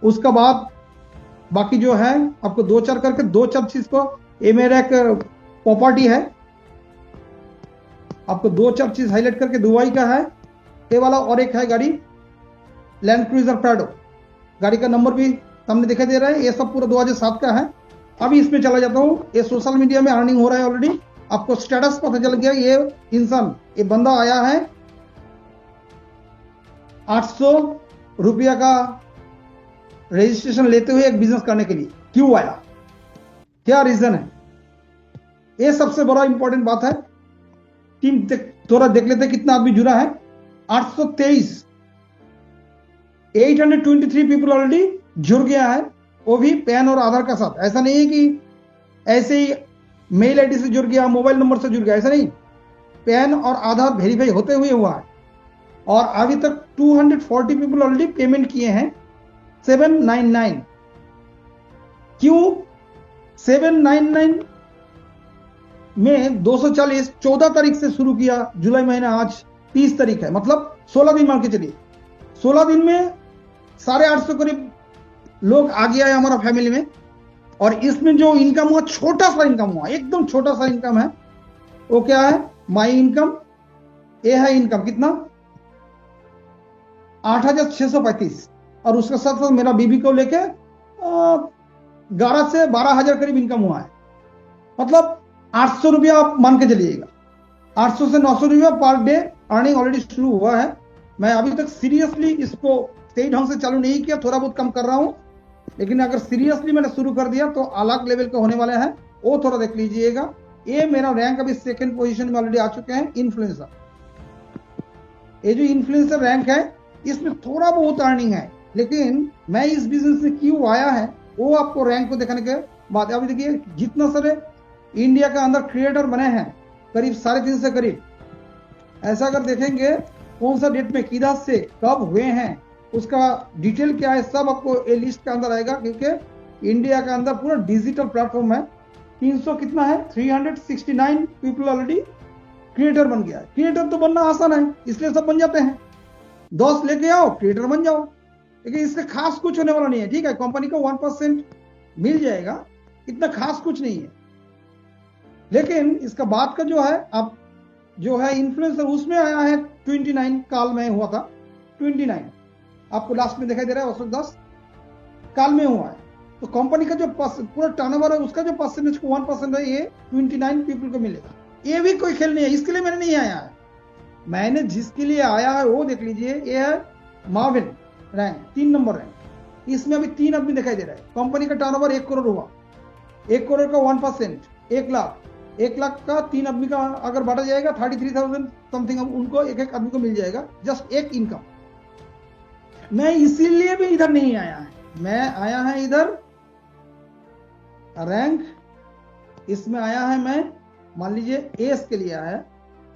उसका बाद बाकी जो है आपको 2-4 करके 2-4 चीज को, ये मेरा एक प्रॉपर्टी है, आपको 2-4 चीज हाईलाइट करके दुबई का है ये वाला, और एक है गाड़ी लैंड क्रूजर प्राडो, गाड़ी का नंबर भी सामने दिखाई दे रहा है। ये सब पूरा 2007 का है। अभी इसमें चला जाता हूं। ये सोशल मीडिया में अर्निंग हो रहा है ऑलरेडी, आपको स्टेटस पता चल गया। ये इंसान, ये बंदा आया है 800 रुपया का रजिस्ट्रेशन लेते हुए एक बिजनेस करने के लिए। क्यों आया, क्या रीजन है, ये सबसे बड़ा इंपॉर्टेंट बात है। टीम थोड़ा देख लेते कितना आदमी जुड़ा है। 823 पीपल ऑलरेडी जुड़ गया है, वो भी पैन और आधार का साथ। ऐसा नहीं है कि ऐसे ही मेल आईडी से जुड़ गया, मोबाइल नंबर से जुड़ गया, ऐसा नहीं। पैन और आधार वेरीफाई होते हुए हुआ है। और अभी तक 240 पीपल ऑलरेडी पेमेंट किए हैं 799। क्यों 799 में 240 14 तारीख से शुरू किया, जुलाई महीना, आज 30 तारीख है, मतलब 16 दिन मान के चलिए। 16 दिन में 850 करीब लोग आ गया है हमारा फैमिली में। और इसमें जो इनकम हुआ, छोटा सा इनकम हुआ, एकदम छोटा सा इनकम है। वो क्या है, माई इनकम। ये है इनकम कितना, 8,635। और उसके साथ साथ मेरा बीबी को लेके 11 से 12,000 करीब इनकम हुआ है। मतलब 800 रुपया आप मान के चलिएगा। 800 से 900 रुपया पर डे अर्निंग ऑलरेडी शुरू हुआ है। मैं अभी तक सीरियसली इसको सही ढंग से चालू नहीं किया, थोड़ा बहुत कम कर रहा हूं। लेकिन अगर सीरियसली मैंने शुरू कर दिया तो अलग लेवल के होने वाले हैं, वो थोड़ा देख लीजिएगा। ये मेरा रैंक अभी 2nd पोजीशन में ऑलरेडी आ चुके हैं, इन्फ्लुएंसर। ये जो इन्फ्लुएंसर रैंक है, इसमें थोड़ा बहुत अर्निंग है। लेकिन मैं इस बिजनेस में क्यों आया है, वो आपको रैंक को देखने के बाद। अभी देखिए, जितना सारे इंडिया के अंदर क्रिएटर बने हैं, करीब 3.5 से करीब। ऐसा अगर देखेंगे कौन सा डेट में किधर से कब हुए हैं, उसका डिटेल क्या है, सब आपको ये लिस्ट के अंदर आएगा, क्योंकि इंडिया के अंदर पूरा डिजिटल प्लेटफॉर्म है। 300 कितना है, 369 पीपल ऑलरेडी क्रिएटर बन गया है। क्रिएटर तो बनना आसान है, इसलिए सब बन जाते हैं। 10 लेके आओ, क्रिएटर बन जाओ। लेकिन इससे खास कुछ होने वाला नहीं है, ठीक है। कंपनी को 1% मिल जाएगा, इतना खास कुछ नहीं है। लेकिन इसका बाद का जो है, आप जो है इन्फ्लुएंसर, उसमें आया है 29, काल में हुआ था 29, आपको लास्ट में दिखाई दे रहा है, उसमें 10 काल में हुआ है। तो कंपनी का जो पूरा टर्नओवर है, उसका जो परसेंटेज को 1% है, ये 29 पीपल को मिलेगा। ये भी कोई खेल नहीं है, इसके लिए मैंने नहीं आया है। मैंने जिसके लिए आया है वो देख लीजिए, ये है मार्विन रैंक, 3 नंबर रैंक। इसमें अभी 3 आदमी दिखाई दे रहा है। कंपनी का टर्नओवर 1 करोड़ हुआ, 1 करोड़ का 1%, 1 लाख, 1 लाख का 3 आदमी का अगर बांटा जाएगा 33,000 समथिंग उनको एक आदमी को मिल जाएगा, जस्ट एक इनकम। मैं इसीलिए भी इधर नहीं आया है, मैं आया है इधर रैंक, इसमें आया है मैं, मान लीजिए एस के लिए आया है।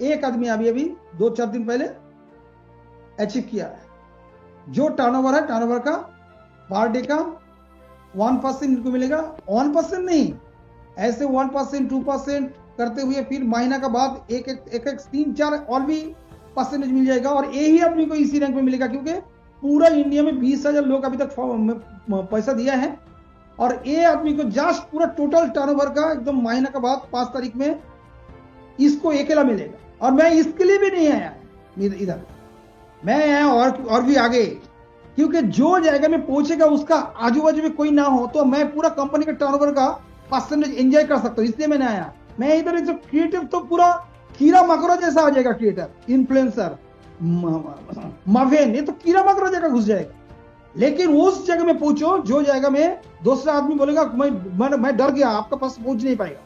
एक आदमी अभी 2-4 दिन पहले अचीव किया है। जो टर्नओवर है, टर्नओवर का पर डे का 1% इनको मिलेगा। 1% नहीं, ऐसे 1%, 2% करते हुए फिर महीना का बाद एक 3-4 और भी परसेंटेज मिल जाएगा। और यही आदमी को इसी रैंक में मिलेगा, क्योंकि पूरा इंडिया में 20,000 लोग अभी तक पैसा दिया है। और ये आदमी को जस्ट पूरा टोटल टर्नओवर का एकदम महीना के बाद 5 तारीख में इसको अकेला मिलेगा। और मैं इसके लिए भी नहीं आया इधर, मैं आया और भी आगे, क्योंकि जो जगह में पहुंचेगा उसका आजू बाजू में कोई ना हो, तो मैं पूरा कंपनी के टर्नओवर का परसेंटेज एंजॉय कर सकता हूं। इसलिए मैंने आया। मैं इधर जो क्रिएटिव तो पूरा कीड़ा मकोड़ा जैसा आ जाएगा, क्रिएटर, इन्फ्लुएंसर, मावेन, ये तो कीड़ा मकोड़ा जगह घुस जाएगा। लेकिन उस जगह में पहुंचो जो जगह में दूसरा आदमी बोलेगा मैं डर गया, आपका पास पहुंच नहीं पाएगा,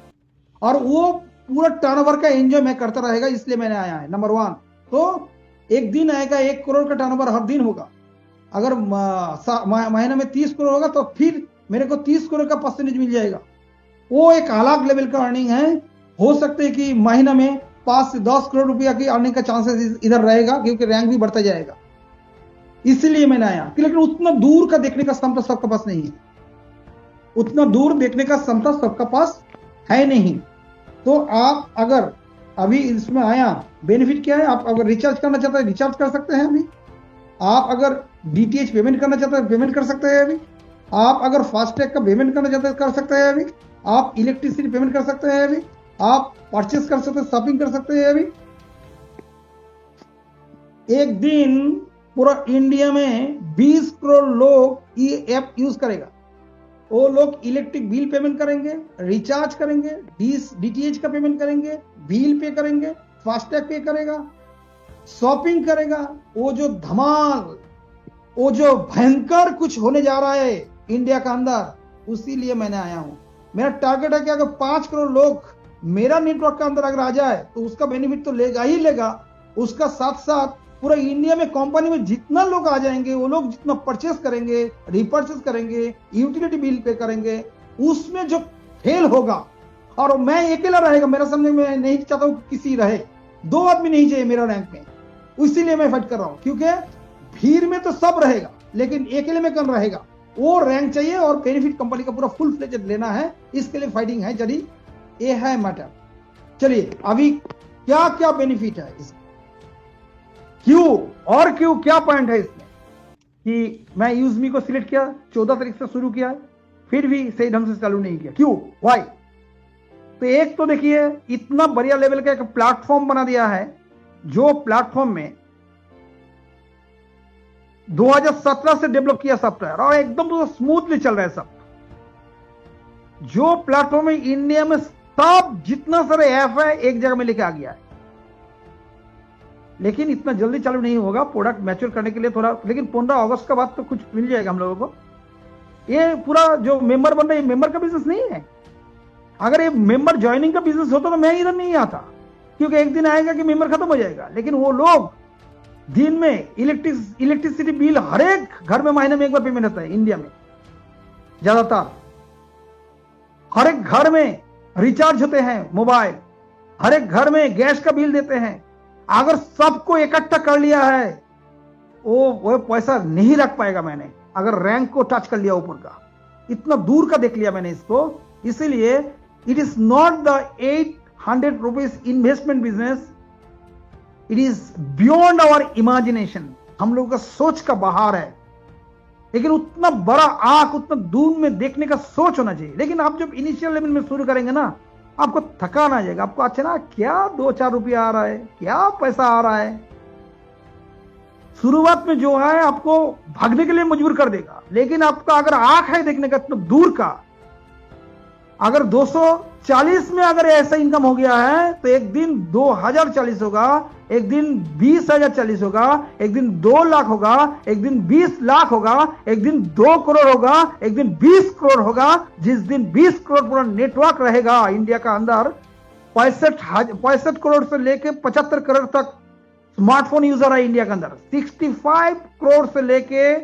और वो पूरा टर्नओवर का एंजॉय मैं करता रहेगा। इसलिए मैंने आया है। नंबर 1 तो एक दिन आएगा 1 करोड़ का टर्नओवर हर दिन होगा। अगर महीने में 30 करोड़ होगा तो फिर मेरे को 30 करोड़ का परसेंटेज मिल जाएगा। वो एक अलग लेवल का अर्निंग है। हो सकता है कि महीना में 5 से 10 करोड़ रुपया की अर्निंग का चांसेस इधर रहेगा, क्योंकि रैंक भी बढ़ता जाएगा। इसलिए मैंने आया। लेकिन उतना दूर का देखने का क्षमता सबके पास नहीं है, उतना दूर देखने का क्षमता सबके पास है नहीं। तो आप अगर अभी इसमें आया, बेनिफिट क्या है, आप अगर रिचार्ज करना चाहते हैं रिचार्ज कर सकते हैं अभी। आप अगर डीटीएच पेमेंट करना चाहते हैं पेमेंट कर सकते हैं अभी। आप अगर फास्टैग का पेमेंट करना चाहते हैं कर सकते हैं अभी। आप इलेक्ट्रिसिटी पेमेंट कर सकते हैं अभी। आप परचेस कर सकते हैं, शॉपिंग कर सकते हैं अभी। एक दिन पूरा इंडिया में 20 करोड़ लोग ये ऐप यूज करेगा। वो लोग इलेक्ट्रिक बिल पेमेंट करेंगे, रिचार्ज करेंगे, डीटीएच का पेमेंट करेंगे, बिल पे करेंगे, फास्टैग पे करेगा, शॉपिंग करेगा। वो जो धमाल, वो जो भयंकर कुछ होने जा रहा है इंडिया का अंदर, उसी लिए मैंने आया हूं। मेरा टारगेट है कि अगर 5 करोड़ लोग मेरा नेटवर्क के अंदर अगर आ जाए तो उसका बेनिफिट तो लेगा ही लेगा। उसका साथ साथ पूरा इंडिया में कंपनी में जितना लोग आ जाएंगे, वो लोग जितना परचेस करेंगे, रिपर्चेस करेंगे, यूटिलिटी बिल पे करेंगे, उसमें जो फेल होगा, और मैं अकेला रहेगा, मेरा समझ में नहीं चाहता हूं किसी रहे, 2 आदमी नहीं चाहिए मेरा रैंक में। इसीलिए मैं फाइट कर रहा हूं, क्योंकि भीड़ में तो सब रहेगा लेकिन अकेले में कौन रहेगा। वो रैंक चाहिए और बेनिफिट कंपनी का पूरा फुल फ्लेजेड लेना है। इसके लिए फाइटिंग है। चलिए, ये है मैटर। चलिए, अभी क्या क्या बेनिफिट है इसमें, क्यों क्या पॉइंट है इसमें कि मैं यूजमी को सिलेक्ट किया, 14 तारीख से शुरू किया, फिर भी सही ढंग से चालू नहीं किया। क्यों, वाई? तो एक तो देखिए, इतना बढ़िया लेवल का एक प्लेटफॉर्म बना दिया है, जो प्लेटफॉर्म में 2017 से डेवलप किया सॉफ्टवेयर, और एकदम तो स्मूथली चल रहा है सब। जो प्लेटफॉर्म है इंडिया में सब जितना सारे ऐप है एक जगह में लेके आ गया है। लेकिन इतना जल्दी चालू नहीं होगा, प्रोडक्ट मैच्योर करने के लिए थोड़ा, लेकिन 15 अगस्त के बाद तो कुछ मिल जाएगा हम लोगों को। ये पूरा जो मेंबर बन रहा है, मेंबर का बिजनेस नहीं है। अगर ये मेंबर ज्वाइनिंग का बिजनेस होता तो मैं इधर नहीं आता, क्योंकि एक दिन आएगा कि मेंबर खत्म हो जाएगा। लेकिन वो लोग दिन में इलेक्ट्रिसिटी बिल हर एक घर में महीने में एक बार पेमेंट होता है इंडिया में, ज्यादातर हर एक घर में रिचार्ज होते हैं मोबाइल, हर एक घर में गैस का बिल देते हैं, अगर सबको इकट्ठा कर लिया है वो पैसा नहीं रख पाएगा। मैंने अगर रैंक को टच कर लिया ऊपर का, इतना दूर का देख लिया मैंने इसको। इसीलिए it is not the 800 rupees investment business, it is beyond our imagination. हम लोगों का सोच का बाहर है, लेकिन उतना बड़ा आंख, उतना दूर में देखने का सोच होना चाहिए। लेकिन आप जब इनिशियल लेवल में शुरू करेंगे ना, आपको थकान आ जाएगा। आपको अच्छा ना क्या 2-4 रुपया आ रहा है, क्या पैसा आ रहा है। शुरुआत में जो है आपको भागने के लिए मजबूर कर देगा। लेकिन आपका अगर आंख है देखने का इतना दूर का, अगर 240 में अगर ऐसा इनकम हो गया है तो एक दिन 2040 होगा, एक दिन 20,040 होगा, एक दिन 2 लाख होगा, एक दिन 20 लाख होगा, एक दिन 2 करोड़ होगा, एक दिन 20 करोड़ होगा। जिस दिन 20 करोड़ पूरा नेटवर्क रहेगा इंडिया का अंदर, 65 करोड़ से लेके 75 करोड़ तक स्मार्टफोन यूजर है इंडिया के अंदर। 65 करोड़ से लेके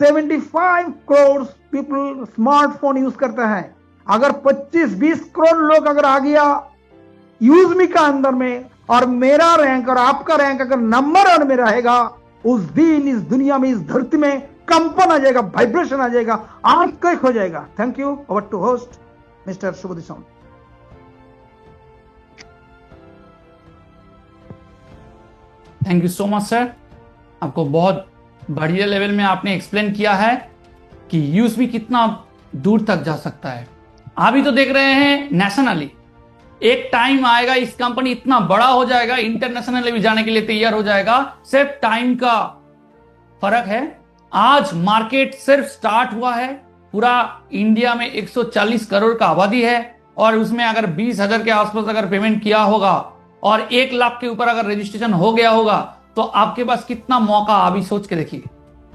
75 करोड़ पीपल स्मार्टफोन यूज करते हैं। अगर 25-20 करोड़ लोग अगर आ गया यूज मी का अंदर में, और मेरा रैंक और आपका रैंक अगर नंबर 1 में रहेगा, उस दिन इस दुनिया में, इस धरती में कंपन आ जाएगा, वाइब्रेशन आ जाएगा, अर्थक्वेक हो जाएगा। Thank you. Over to host mister Shubhdeep Son. Thank you so much sir. आपको बहुत बढ़िया लेवल में आपने एक्सप्लेन किया है कि यूएसबी कितना दूर तक जा सकता है। अभी तो देख रहे हैं नेशनली, एक टाइम आएगा इस कंपनी इतना बड़ा हो जाएगा, इंटरनेशनल भी जाने के लिए तैयार हो जाएगा। सिर्फ टाइम का फर्क है। आज मार्केट सिर्फ स्टार्ट हुआ है। पूरा इंडिया में 140 करोड़ का आबादी है, और उसमें अगर 20,000 के आसपास अगर पेमेंट किया होगा और 1 लाख के ऊपर अगर रजिस्ट्रेशन हो गया होगा, तो आपके पास कितना मौका, अभी सोच के देखिए।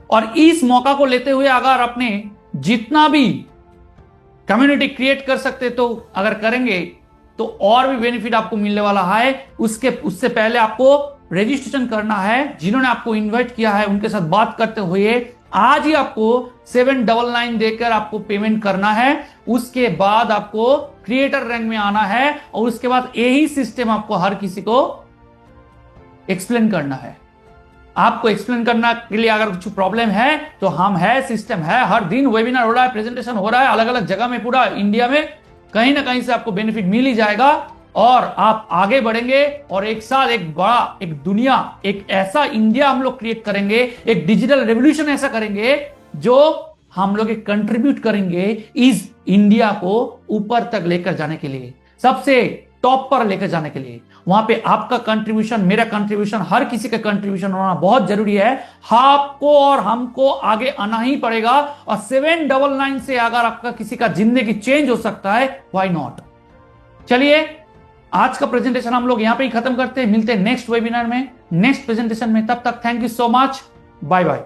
और इस मौका को लेते हुए अगर अपने जितना भी कम्युनिटी क्रिएट कर सकते तो अगर करेंगे तो और भी बेनिफिट आपको मिलने वाला है। उससे पहले आपको रजिस्ट्रेशन करना है। जिन्होंने आपको इनवाइट किया है उनके साथ बात करते हुए आज ही आपको 799 देकर आपको पेमेंट करना है। उसके बाद आपको क्रिएटर रैंक में आना है, और उसके बाद यही सिस्टम आपको हर किसी को एक्सप्लेन करना है। आपको एक्सप्लेन करना के लिए अगर कुछ प्रॉब्लम है तो हम है, सिस्टम है। हर दिन वेबिनार हो रहा है, प्रेजेंटेशन हो रहा है अलग अलग जगह में, पूरा इंडिया में कहीं ना कहीं से आपको बेनिफिट मिल ही जाएगा, और आप आगे बढ़ेंगे। और एक साथ एक बड़ा, एक दुनिया, एक ऐसा इंडिया हम लोग क्रिएट करेंगे, एक डिजिटल रेवोल्यूशन ऐसा करेंगे जो हम लोग एक कंट्रीब्यूट करेंगे इस इंडिया को ऊपर तक लेकर जाने के लिए, सबसे टॉप पर लेकर जाने के लिए। वहां पे आपका कंट्रीब्यूशन, मेरा कंट्रीब्यूशन, हर किसी का कंट्रीब्यूशन होना बहुत जरूरी है। आपको और हमको आगे आना ही पड़ेगा। और 799 से अगर आपका किसी का जिंदगी चेंज हो सकता है, व्हाई नॉट। चलिए आज का प्रेजेंटेशन हम लोग यहां पे ही खत्म करते हैं। मिलते हैं नेक्स्ट वेबिनार में, नेक्स्ट प्रेजेंटेशन में। तब तक thank you so much, bye bye.